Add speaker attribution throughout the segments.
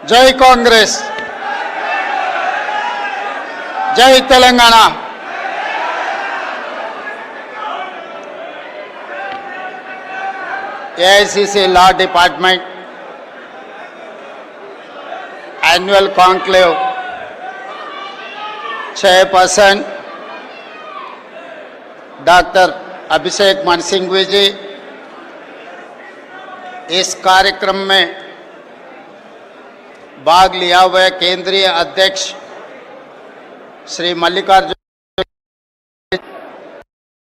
Speaker 1: जय कांग्रेस, जय Telangana. AICC law department annual conclave chairperson doctor Abhishek Manu Singhvi ji, इस कार्यक्रम में भाग लिया हुए केंद्रीय अध्यक्ष श्री मल्लिकार्जुन,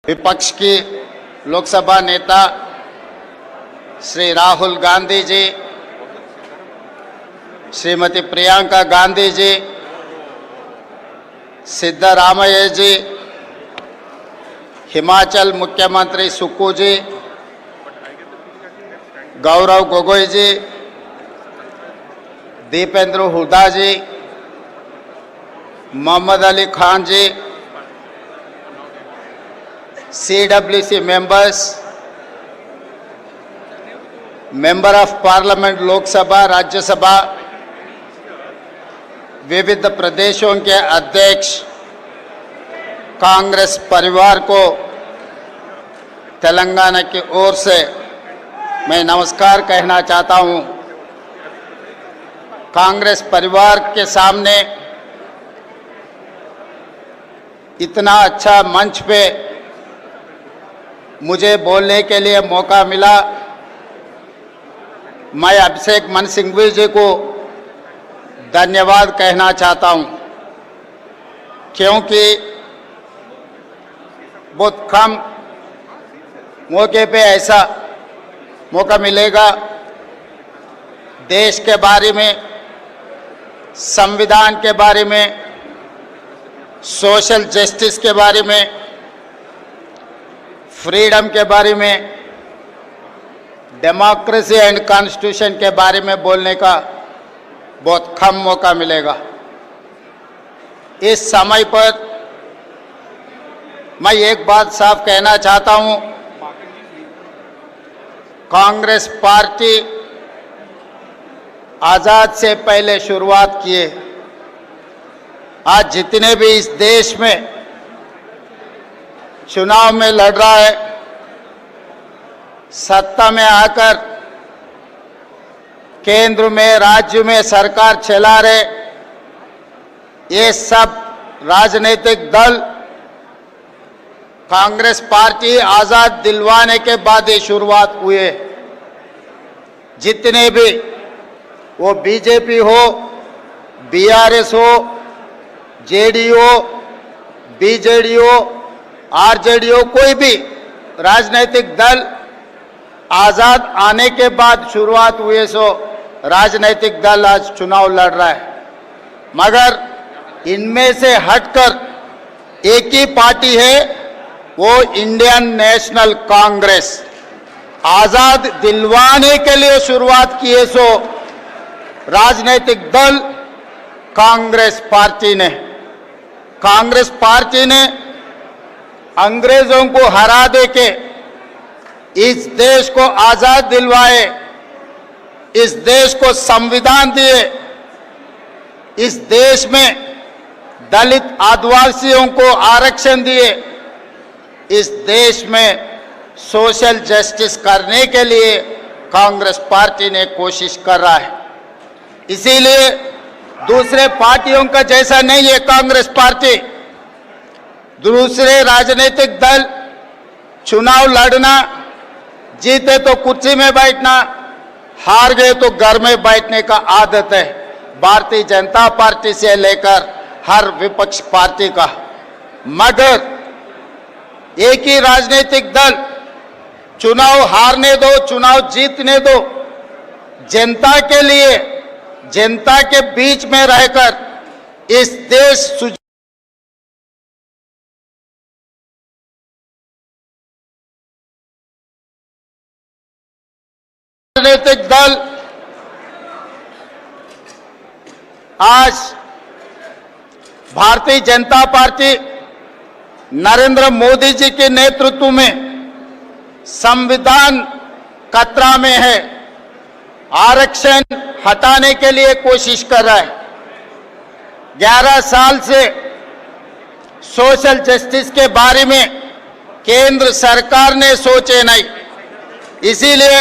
Speaker 1: विपक्ष की लोकसभा नेता श्री राहुल गांधी जी, श्रीमती प्रियंका गांधी जी, सिद्धरामैया जी, हिमाचल मुख्यमंत्री सुक्खू जी, गौरव गोगोई जी, दीपेंद्र हुड्डा जी, मोहम्मद अली खान जी, CWC members, member of parliament Lok Sabha Rajya Sabha, विविध प्रदेशों के अध्यक्ष, कांग्रेस परिवार को तेलंगाना की ओर से मैं नमस्कार कहना चाहता हूं। कांग्रेस परिवार के सामने इतना अच्छा मंच पे मुझे बोलने के लिए मौका मिला। मैं अभिषेक मनु सिंघवी जी को धन्यवाद कहना चाहता हूं, क्योंकि बहुत कम मौके पे ऐसा मौका मिलेगा देश के बारे में, संविधान के बारे में, सोशल जस्टिस के बारे में, फ्रीडम के बारे में, डेमोक्रेसी एंड कॉन्स्टिट्यूशन के बारे में बोलने का बहुत कम मौका मिलेगा। इस समय पर मैं एक बात साफ कहना चाहता हूं, कांग्रेस पार्टी आजाद से पहले शुरुआत किए। आज जितने भी इस देश में चुनाव में लड़ रहा है, सत्ता में आकर केंद्र में, राज्य में सरकार चला रहे, ये सब राजनीतिक दल कांग्रेस पार्टी आजाद दिलवाने के बाद ये शुरुआत हुए। जितने भी, वो बीजेपी हो, BRS हो, JDU, BJD हो, RJD हो, कोई भी राजनीतिक दल आजाद आने के बाद शुरुआत हुए सो राजनीतिक दल आज चुनाव लड़ रहा है। मगर इनमें से हटकर एक ही पार्टी है, वो इंडियन नेशनल कांग्रेस। आजाद दिलवाने के लिए शुरुआत किए सो राजनीतिक दल कांग्रेस पार्टी ने। कांग्रेस पार्टी ने अंग्रेजों को हरा दे के इस देश को आजाद दिलवाए, इस देश को संविधान दिए, इस देश में दलित आदिवासियों को आरक्षण दिए, इस देश में सोशल जस्टिस करने के लिए कांग्रेस पार्टी ने कोशिश कर रहा है। इसीलिए दूसरे पार्टियों का जैसा नहीं है कांग्रेस पार्टी। दूसरे राजनीतिक दल चुनाव लड़ना, जीते तो कुर्सी में बैठना, हार गए तो घर में बैठने का आदत है भारतीय जनता पार्टी से लेकर हर विपक्ष पार्टी का। मगर एक ही राजनीतिक दल चुनाव हारने दो, चुनाव जीतने दो, जनता के लिए, जनता के बीच में रहकर इस देश राजनीतिक दल आज भारतीय जनता पार्टी नरेंद्र मोदी जी के नेतृत्व में संविधान खतरा में है, आरक्षण हटाने के लिए कोशिश कर रहा है। 11 साल से सोशल जस्टिस के बारे में केंद्र सरकार ने सोचे नहीं, इसीलिए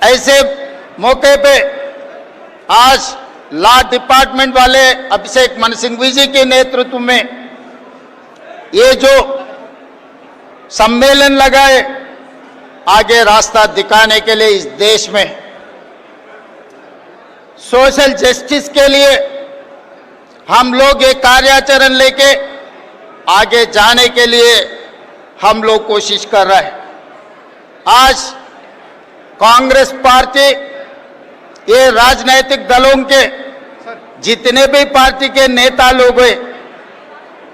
Speaker 1: ऐसे मौके पे आज लॉ डिपार्टमेंट वाले अभिषेक मनु सिंघवी जी के नेतृत्व में ये जो सम्मेलन लगाए, आगे रास्ता दिखाने के लिए इस देश में सोशल जस्टिस के लिए हम लोग एक कार्याचरण लेके आगे जाने के लिए हम लोग कोशिश कर रहे हैं। आज कांग्रेस पार्टी, ये राजनीतिक दलों के जितने भी पार्टी के नेता लोग हैं,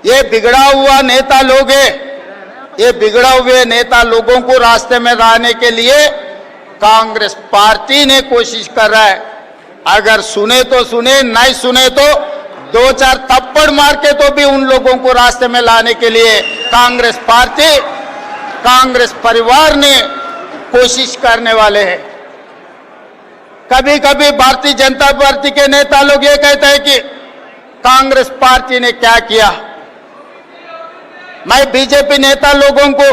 Speaker 1: ये बिगड़ा हुआ नेता लोग हैं, ये बिगड़ा हुए नेता लोगों को रास्ते में लाने के लिए कांग्रेस पार्टी ने कोशिश कर रहा है। अगर सुने तो सुने, नहीं सुने तो 2-4 थप्पड़ मार के तो भी उन लोगों को रास्ते में लाने के लिए कांग्रेस पार्टी, कांग्रेस परिवार ने कोशिश करने वाले हैं। कभी कभी भारतीय जनता पार्टी के नेता लोग ये कहते हैं कि कांग्रेस पार्टी ने क्या किया। मैं बीजेपी नेता लोगों को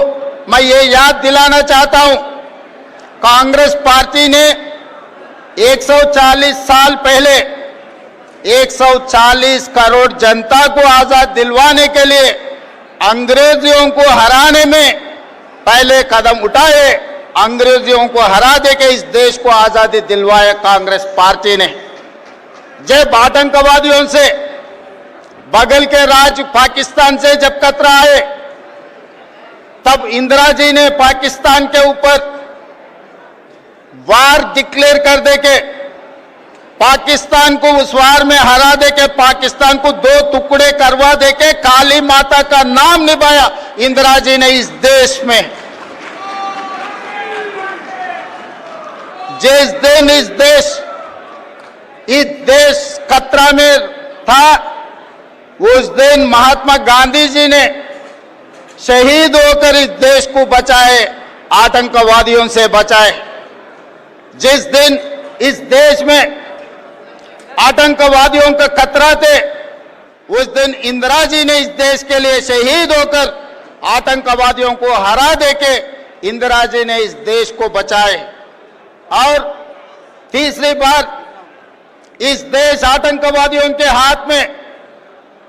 Speaker 1: मैं ये याद दिलाना चाहता हूं, कांग्रेस पार्टी ने 140 साल पहले 140 करोड़ जनता को आजाद दिलवाने के लिए अंग्रेजियों को हराने में पहले कदम उठाए। अंग्रेजियों को हरा देके इस देश को आजादी दिलवाया कांग्रेस पार्टी ने। जब आतंकवादियों से बगल के राज्य पाकिस्तान से जब कतराए, तब इंदिरा जी ने पाकिस्तान के ऊपर वार डिक्लेयर कर देके पाकिस्तान को उस वार में हरा देके पाकिस्तान को 2 टुकड़े करवा देके काली माता का नाम निभाया इंदिरा जी ने इस देश में। जिस दिन इस देश खतरा में था, उस दिन महात्मा गांधी जी ने शहीद होकर इस देश को बचाए, आतंकवादियों से बचाए। जिस दिन इस देश में आतंकवादियों का खतरा थे, उस दिन इंदिरा जी ने इस देश के लिए शहीद होकर आतंकवादियों को हरा देके इंदिरा जी ने इस देश को बचाए। और तीसरी बार इस देश आतंकवादियों के हाथ में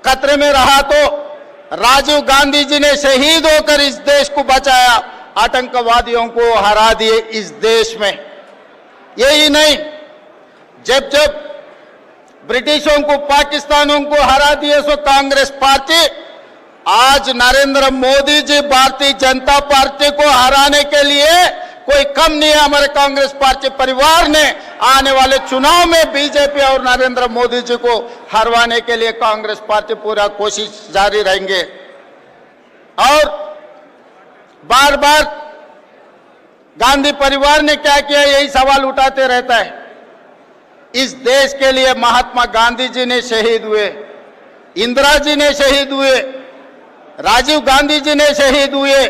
Speaker 1: खतरे में रहा तो राजीव गांधी जी ने शहीद होकर इस देश को बचाया, आतंकवादियों को हरा दिए इस देश में। यही नहीं, जब जब ब्रिटिशों को, पाकिस्तानों को हरा दिए, सो कांग्रेस पार्टी आज नरेंद्र मोदी जी भारतीय जनता पार्टी को हराने के लिए कोई कम नहीं है। हमारे कांग्रेस पार्टी परिवार ने आने वाले चुनाव में बीजेपी और नरेंद्र मोदी जी को हरवाने के लिए कांग्रेस पार्टी पूरा कोशिश जारी रहेंगे। और बार बार गांधी परिवार ने क्या किया, यही सवाल उठाते रहता है। इस देश के लिए महात्मा गांधी जी ने शहीद हुए, इंदिरा जी ने शहीद हुए, राजीव गांधी जी ने शहीद हुए।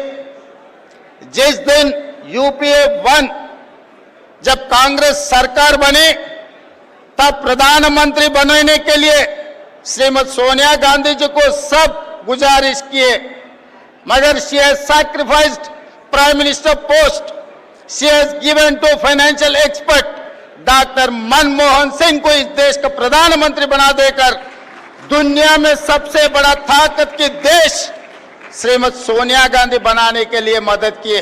Speaker 1: जिस दिन यूपीए 1 जब कांग्रेस सरकार बनी, तब प्रधानमंत्री बनने के लिए श्रीमती सोनिया गांधी जी को सब गुजारिश किए, मगर she has sacrificed prime minister post, she has given to financial expert doctor Manmohan Singh को इस देश का प्रधानमंत्री बना देकर दुनिया में सबसे बड़ा ताकत की देश श्रीमती सोनिया गांधी बनाने के लिए मदद किए।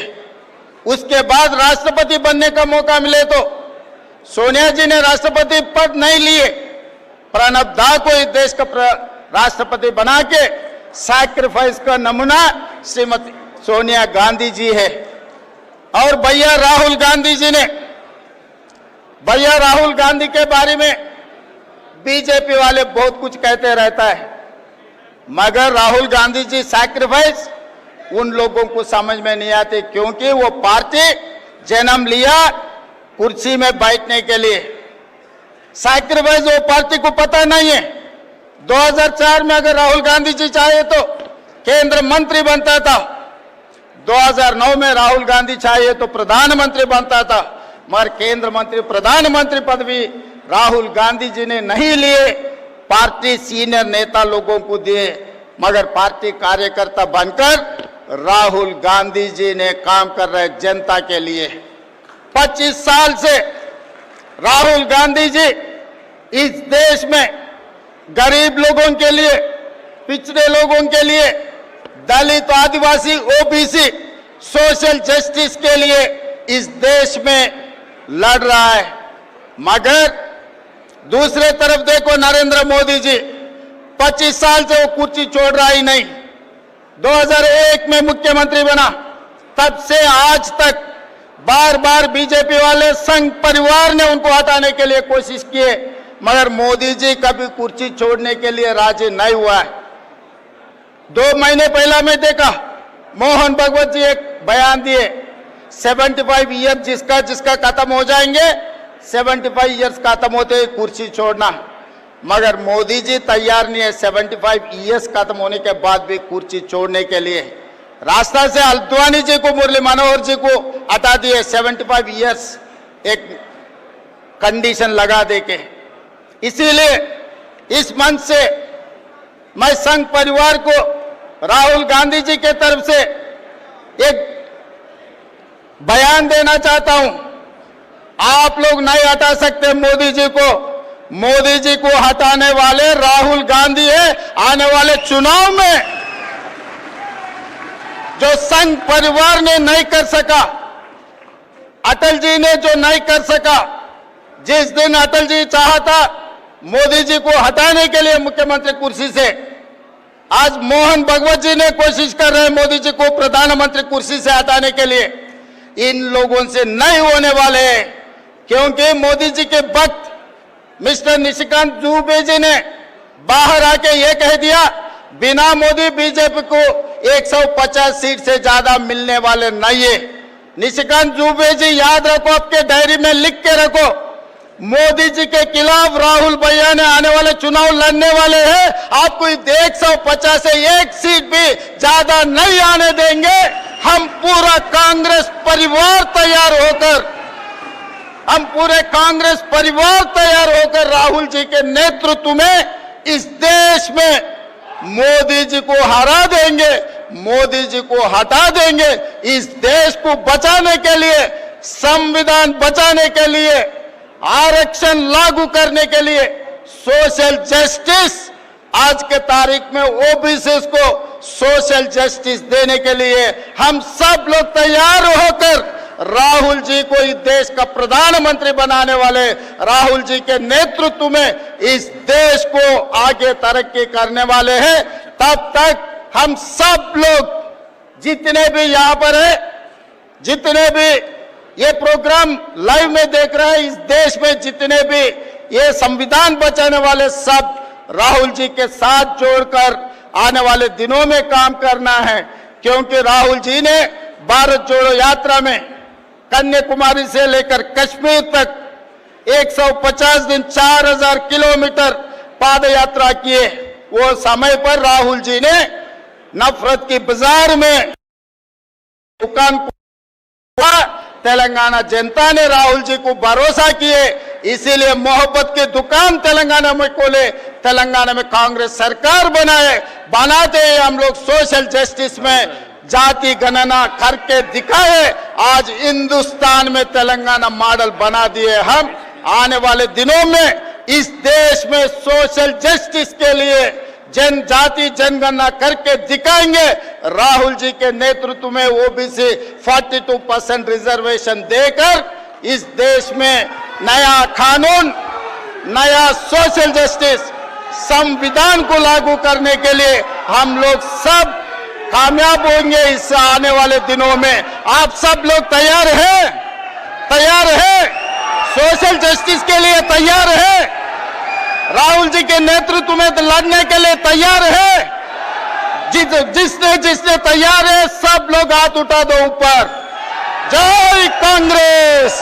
Speaker 1: उसके बाद राष्ट्रपति बनने का मौका मिले तो सोनिया जी ने राष्ट्रपति पद नहीं लिए, प्रणब दा को इस देश का राष्ट्रपति बना के सैक्रिफाइस का नमूना श्रीमती सोनिया गांधी जी है। और भैया राहुल गांधी जी ने, भैया राहुल गांधी के बारे में बीजेपी वाले बहुत कुछ कहते रहता है, मगर राहुल गांधी जी सैक्रिफाइस उन लोगों को समझ में नहीं आते, क्योंकि वो पार्टी जन्म लिया कुर्सी में बैठने के लिए। सैक्रिफाइस वो पार्टी को पता नहीं है। 2004 में अगर राहुल गांधी जी चाहे तो केंद्र मंत्री बनता था, 2009 में राहुल गांधी चाहे तो प्रधानमंत्री बनता था, मगर केंद्र मंत्री प्रधानमंत्री पदवी राहुल गांधी जी ने नहीं लिए, पार्टी सीनियर नेता लोगों को दिए, मगर पार्टी कार्यकर्ता बनकर राहुल गांधी जी ने काम कर रहे जनता के लिए। 25 साल से राहुल गांधी जी इस देश में गरीब लोगों के लिए, पिछड़े लोगों के लिए, दलित, आदिवासी, ओबीसी, सोशल जस्टिस के लिए इस देश में लड़ रहा है। मगर दूसरे तरफ देखो, नरेंद्र मोदी जी 25 साल से वो कुर्सी छोड़ रहा ही नहीं। 2001 में मुख्यमंत्री बना, तब से आज तक बार बार बीजेपी वाले संघ परिवार ने उनको हटाने के लिए कोशिश किए, मगर मोदी जी कभी कुर्सी छोड़ने के लिए राजी नहीं हुआ है। 2 महीने पहला मैं देखा, मोहन भगवत जी एक बयान दिए, 75 ईयर जिसका जिसका खत्म हो जाएंगे, 75 ईयर्स खत्म होते ही कुर्सी छोड़ना। मगर मोदी जी तैयार नहीं है 75 ईयर्स खत्म होने के बाद भी कुर्सी छोड़ने के लिए। रास्ता से अल्द्वानी जी को, मुरली मनोहर जी को हटा दिए 75 ईयर्स एक कंडीशन लगा देके। इसीलिए इस मंच से मैं संघ परिवार को राहुल गांधी जी के तरफ से एक बयान देना चाहता हूं, आप लोग नहीं हटा सकते मोदी जी को। मोदी जी को हटाने वाले राहुल गांधी है। आने वाले चुनाव में जो संघ परिवार ने नहीं कर सका, अटल जी ने जो नहीं कर सका, जिस दिन अटल जी चाहता मोदी जी को हटाने के लिए मुख्यमंत्री कुर्सी से, आज मोहन भगवत जी ने कोशिश कर रहे हैं मोदी जी को प्रधानमंत्री कुर्सी से हटाने के लिए। इन लोगों से नहीं होने वाले हैं, क्योंकि मोदी जी के वक्त मिस्टर निशिकांत दुबे जी ने बाहर आके ये कह दिया, बिना मोदी बीजेपी को 150 सीट से ज्यादा मिलने वाले नहीं है। निशिकांत दुबे जी याद रखो, आपके डायरी में लिख के रखो, मोदी जी के खिलाफ राहुल भैया ने आने वाले चुनाव लड़ने वाले हैं। आपको 150 से 1 सीट भी ज्यादा नहीं आने देंगे। हम पूरा कांग्रेस परिवार तैयार होकर, हम पूरे कांग्रेस परिवार तैयार होकर राहुल जी के नेतृत्व में इस देश में मोदी जी को हरा देंगे, मोदी जी को हटा देंगे। इस देश को बचाने के लिए, संविधान बचाने के लिए, आरक्षण लागू करने के लिए, सोशल जस्टिस, आज के तारीख में ओबीसी को सोशल जस्टिस देने के लिए हम सब लोग तैयार होकर राहुल जी को इस देश का प्रधानमंत्री बनाने वाले राहुल जी के नेतृत्व में इस देश को आगे तरक्की करने वाले हैं। तब तक हम सब लोग जितने भी यहाँ पर है, जितने भी ये प्रोग्राम लाइव में देख रहे हैं, इस देश में जितने भी ये संविधान बचाने वाले, सब राहुल जी के साथ जोड़कर आने वाले दिनों में काम करना है। क्योंकि राहुल जी ने भारत जोड़ो यात्रा में कन्याकुमारी से लेकर कश्मीर तक 150 दिन 4000 किलोमीटर पाद यात्रा किए। वो समय पर राहुल जी ने नफरत की बाजार में दुकान, तेलंगाना जनता ने राहुल जी को भरोसा किए, इसीलिए मोहब्बत की दुकान तेलंगाना में खोले, तेलंगाना में कांग्रेस सरकार बनाते हैं हम लोग। सोशल जस्टिस में जाति गणना करके दिखाए, आज हिंदुस्तान में तेलंगाना मॉडल बना दिए हम। आने वाले दिनों में इस देश में सोशल जस्टिस के लिए जनजाति जनगणना करके दिखाएंगे। राहुल जी के नेतृत्व में ओबीसी 42% रिजर्वेशन देकर इस देश में नया कानून, नया सोशल जस्टिस, संविधान को लागू करने के लिए हम लोग सब कामयाब होंगे। इस आने वाले दिनों में आप सब लोग तैयार हैं? तैयार है? सोशल जस्टिस के लिए तैयार है? राहुल जी के नेतृत्व में लड़ने के लिए तैयार है? जिसने तैयार है, सब लोग हाथ उठा दो ऊपर। जय कांग्रेस।